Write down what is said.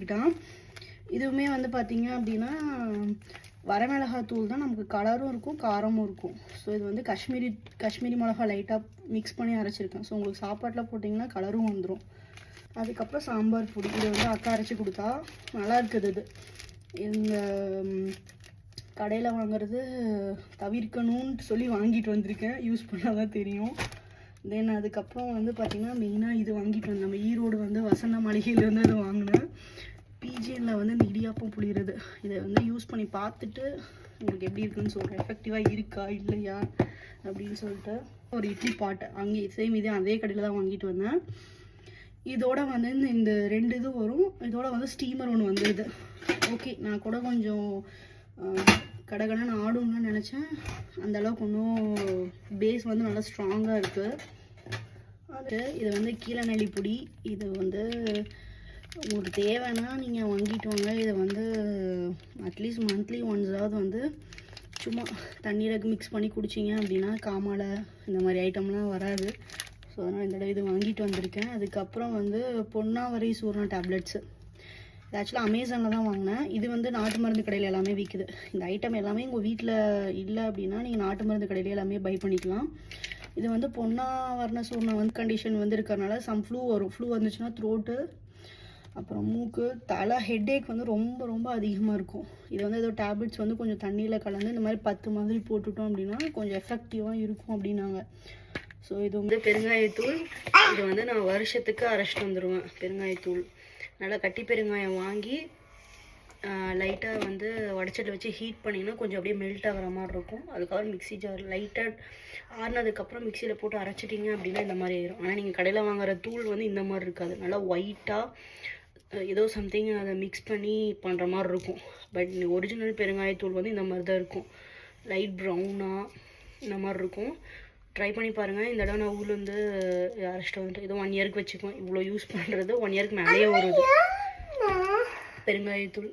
எடுத்துக்கிட்டான். இதுவுமே வந்து பார்த்திங்க அப்படின்னா வரமிளகாத்தூள் தான், நமக்கு கலரும் இருக்கும் காரமும் இருக்கும். ஸோ இது வந்து காஷ்மீரி மிளகா லைட்டாக மிக்ஸ் பண்ணி அரைச்சிருக்கேன். ஸோ உங்களுக்கு சாப்பாட்டில் போட்டிங்கன்னா கலரும் வந்துடும். அதுக்கப்புறம் சாம்பார் பொடி, இதை வந்து அக்கா அரைச்சி கொடுத்தா நல்லா இருக்குது. இது இந்த கடையில் வாங்குறது தவிர்க்கணும்னு சொல்லி வாங்கிட்டு வந்திருக்கேன், யூஸ் பண்ணால் தான் தெரியும். தென் அதுக்கப்புறம் வந்து பார்த்திங்கன்னா மெயினாக இது வாங்கிட்டு வந்தேன். நம்ம ஈரோடு வந்து வசந்த மாளிகையிலேருந்து அதை வாங்கினேன். பிஜிஎனில் வந்து இந்த இடியாப்பம் புளிகிறது, இதை வந்து யூஸ் பண்ணி பார்த்துட்டு உங்களுக்கு எப்படி இருக்குன்னு சொல்கிறேன், எஃபெக்டிவாக இருக்கா இல்லையா அப்படின்னு சொல்லிட்டு. ஒரு இட்லி பாட்டு அங்கே சேம் இதே அதே கடையில் தான் வாங்கிட்டு வந்தேன். இதோட வந்து இந்த 2 இது வரும். இதோட வந்து ஸ்டீமர் ஒன்று வந்துடுது. ஓகே, நான் கூட கொஞ்சம் கடகடன்னு ஆடும்னு நினச்சேன். அந்தளவுக்கு ஒன்றும் பேஸ் வந்து நல்லா ஸ்ட்ராங்காக இருக்குது. அது இது வந்து கீழநெல்லி பொடி. இது வந்து உங்களுக்கு தேவைன்னா நீங்கள் வாங்கிட்டு வாங்க. இதை வந்து அட்லீஸ்ட் மந்த்லி ஒன்ஸாவது வந்து சும்மா தண்ணீரை மிக்ஸ் பண்ணி குடிச்சிங்க அப்படின்னா காமாலை இந்த மாதிரி ஐட்டம்லாம் வராது. ஸோ அதனால் இந்த தடவை இது வாங்கிட்டு வந்திருக்கேன். அதுக்கப்புறம் வந்து பொன்னாவரை சூரணம் டேப்லெட்ஸு, இது ஆக்சுவலாக அமேசானில் தான் வாங்கினேன். இது வந்து நாட்டு மருந்து கடையில் எல்லாமே விற்குது. இந்த ஐட்டம் எல்லாமே உங்கள் வீட்டில் இல்லை அப்படின்னா நீங்கள் நாட்டு மருந்து கடையில் எல்லாமே பை பண்ணிக்கலாம். இது வந்து பொன்னாவரண சூர்ணம் வந்து கண்டிஷன் வந்து இருக்கிறனால ஃப்ளூ வரும். ஃப்ளூ வந்துச்சுன்னா த்ரோட்டு, அப்புறம் மூக்கு, தலை, ஹெட்டேக் வந்து ரொம்ப ரொம்ப அதிகமாக இருக்கும். இது வந்து ஏதோ டேப்லெட்ஸ் வந்து கொஞ்சம் தண்ணியில் கலந்து இந்த மாதிரி 10 மாதிரி போட்டுட்டோம் அப்படின்னா கொஞ்சம் எஃபெக்டிவாக இருக்கும் அப்படின்னாங்க. ஸோ இது வந்து பெருங்காயத்தூள். இது வந்து நான் வருஷத்துக்கு அரைச்சிட்டு வந்துடுவேன். பெருங்காயத்தூள் நல்லா கட்டி பெருங்காயம் வாங்கி லைட்டாக வந்து வடச்சட்டில் வச்சு ஹீட் பண்ணிங்கன்னா கொஞ்சம் அப்படியே மெல்ட் ஆகிற மாதிரி இருக்கும். அதுக்கப்புறம் மிக்ஸி ஜார் லைட்டாக ஆறுனதுக்கப்புறம் மிக்சியில் போட்டு அரைச்சிட்டிங்க அப்படின்னா இந்த மாதிரி ஆயிடும். ஆனால் நீங்கள் கடையில் வாங்குற தூள் வந்து இந்த மாதிரி இருக்காது, நல்லா ஒயிட்டாக ஏதோ சம்திங் அதை மிக்ஸ் பண்ணி பண்ணுற மாதிரி இருக்கும். பட் ஒரிஜினல் பெருங்காயத்தூள் வந்து இந்த மாதிரி தான் இருக்கும், லைட் ப்ரௌனாக இந்த மாதிரி இருக்கும். ட்ரை பண்ணி பாருங்கள். இந்த தடவை நான் ஊர்லேருந்து அரைச்சிட்டு வந்துட்டு இது 1 இயருக்கு வச்சுக்குவேன். இவ்வளோ யூஸ் பண்ணுறது 1 இயருக்கு மேலேயே வருது பெருங்காயத்தூள்.